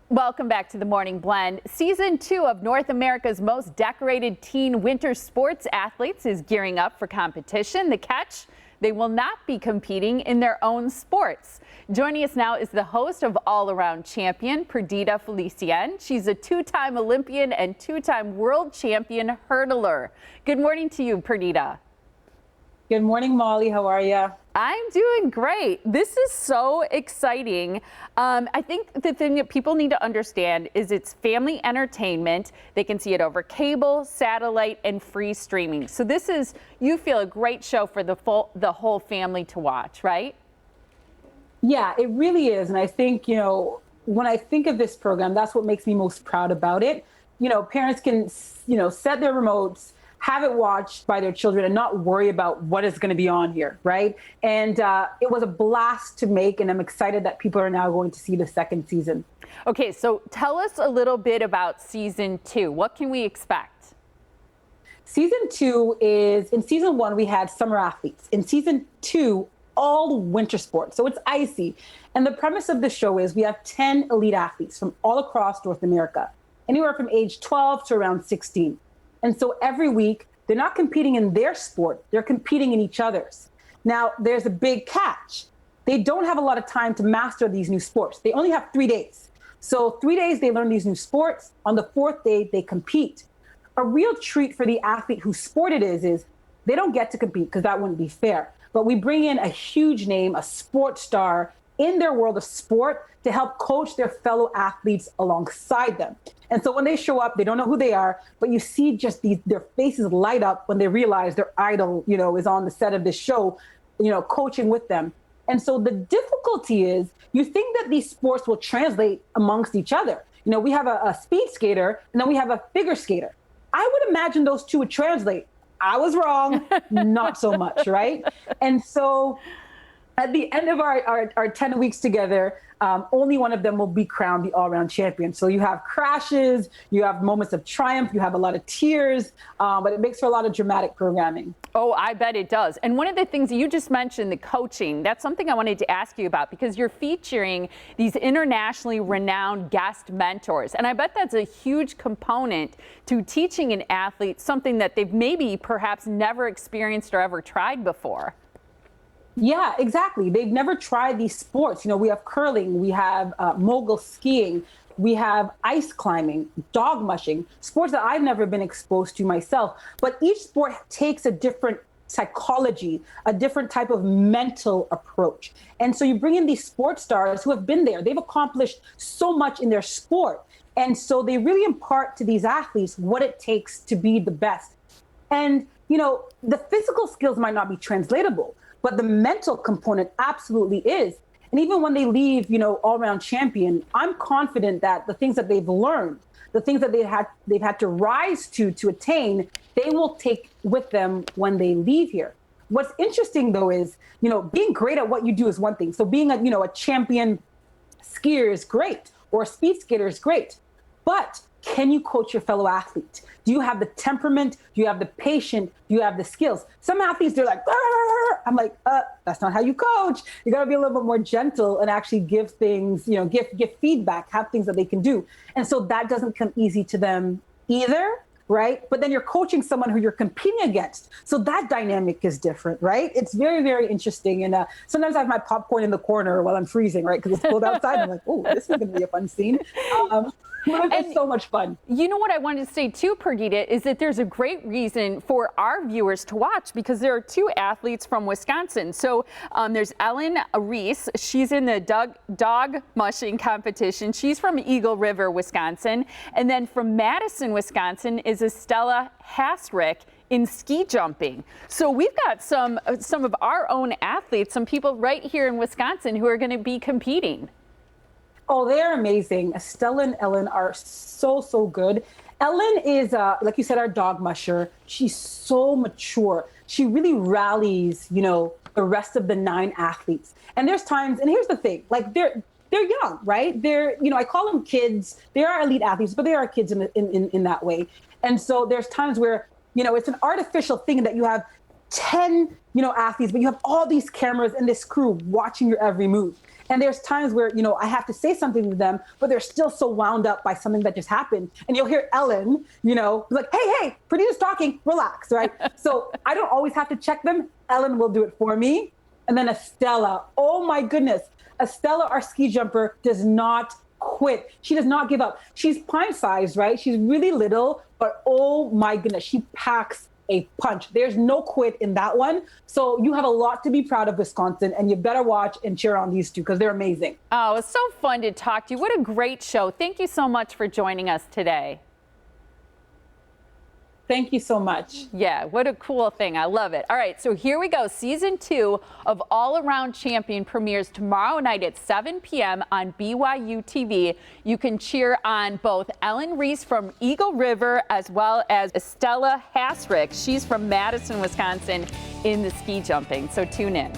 Welcome back to the Morning Blend. Season 2 of North America's Most Decorated Teen Winter Sports Athletes is gearing up for competition. The catch? They will not be competing in their own sports. Joining us now is the host of All-Around Champion, Perdita Felicien. She's a 2-time Olympian and 2-time world champion hurdler. Good morning to you, Perdita. Good morning, Molly. How are you? I'm doing great. This is so exciting. I think the thing that people need to understand is it's family entertainment. They can see it over cable, satellite, and free streaming. So this is, you feel, a great show for the whole family to watch, right? Yeah, it really is. And I think, when I think of this program, that's what makes me most proud about it. Parents can, set their remotes, have it watched by their children and not worry about what is going to be on here, right? And it was a blast to make, and I'm excited that people are now going to see the second season. Okay, so tell us a little bit about season 2. What can we expect? Season 2 is, in season 1, we had summer athletes. In season 2, all winter sports. So it's icy. And the premise of the show is we have 10 elite athletes from all across North America, anywhere from age 12 to around 16. And so every week, they're not competing in their sport, they're competing in each other's. Now, there's a big catch. They don't have a lot of time to master these new sports. They only have 3 days. So 3 days, they learn these new sports. On the 4th day, they compete. A real treat for the athlete whose sport it is they don't get to compete because that wouldn't be fair. But we bring in a huge name, a sports star in their world of sport to help coach their fellow athletes alongside them. And so when they show up, they don't know who they are, but you see just their faces light up when they realize their idol, is on the set of this show, coaching with them. And so the difficulty is you think that these sports will translate amongst each other. We have a speed skater and then we have a figure skater. I would imagine those two would translate. I was wrong, not so much, right? And so at the end of our 10 weeks together, only one of them will be crowned the all-around champion. So you have crashes, you have moments of triumph, you have a lot of tears, but it makes for a lot of dramatic programming. Oh, I bet it does. And one of the things you just mentioned, the coaching, that's something I wanted to ask you about because you're featuring these internationally renowned guest mentors. And I bet that's a huge component to teaching an athlete something that they've maybe perhaps never experienced or ever tried before. Yeah, exactly. They've never tried these sports. We have curling, we have mogul skiing, we have ice climbing, dog mushing, sports that I've never been exposed to myself. But each sport takes a different psychology, a different type of mental approach. And so you bring in these sports stars who have been there. They've accomplished so much in their sport. And so they really impart to these athletes what it takes to be the best. And, the physical skills might not be translatable, but the mental component absolutely is. And even when they leave, all-around champion, I'm confident that the things that they've learned, the things that they've had to rise to attain, they will take with them when they leave here. What's interesting, though, is, being great at what you do is one thing. So being a champion skier is great, or a speed skater is great. But can you coach your fellow athlete? Do you have the temperament? Do you have the patience? Do you have the skills? Some athletes, they're like, "Arr!" I'm like, that's not how you coach. You got to be a little bit more gentle and actually give things, give feedback, have things that they can do. And so that doesn't come easy to them either, right? But then you're coaching someone who you're competing against. So that dynamic is different, right? It's very, very interesting. And sometimes I have my popcorn in the corner while I'm freezing, right? Because it's cold outside. I'm like, oh, this is going to be a fun scene. It's so much fun. You know what I wanted to say too, Perdita, is that there's a great reason for our viewers to watch because there are 2 athletes from Wisconsin. So there's Ellen Reese. She's in the dog mushing competition. She's from Eagle River, Wisconsin. And then from Madison, Wisconsin is Estella Hasrick in ski jumping. So we've got some of our own athletes, some people right here in Wisconsin who are going to be competing. Oh, they're amazing. Estella and Ellen are so, so good. Ellen is, like you said, our dog musher. She's so mature. She really rallies, the rest of the 9 athletes. And there's times, and here's the thing, like they're young, right? They're, I call them kids. They are elite athletes, but they are kids in that way. And so there's times where, it's an artificial thing that you have 10, athletes, but you have all these cameras and this crew watching your every move. And there's times where, I have to say something to them, but they're still so wound up by something that just happened. And you'll hear Ellen, like, hey, Perdita's talking, relax, right? So I don't always have to check them. Ellen will do it for me. And then Estella, oh my goodness. Estella, our ski jumper, does not quit. She does not give up. She's pint-sized, right? She's really little, but oh my goodness, she packs a punch. There's no quit in that one. So you have a lot to be proud of, Wisconsin, and you better watch and cheer on these two because they're amazing. Oh, it's so fun to talk to you. What a great show. Thank you so much for joining us today. Thank you so much. Yeah, what a cool thing. I love it. All right, so here we go. Season 2 of All Around Champion premieres tomorrow night at 7 p.m. on BYUtv. You can cheer on both Ellen Reese from Eagle River as well as Estella Hasrick. She's from Madison, Wisconsin, in the ski jumping. So tune in.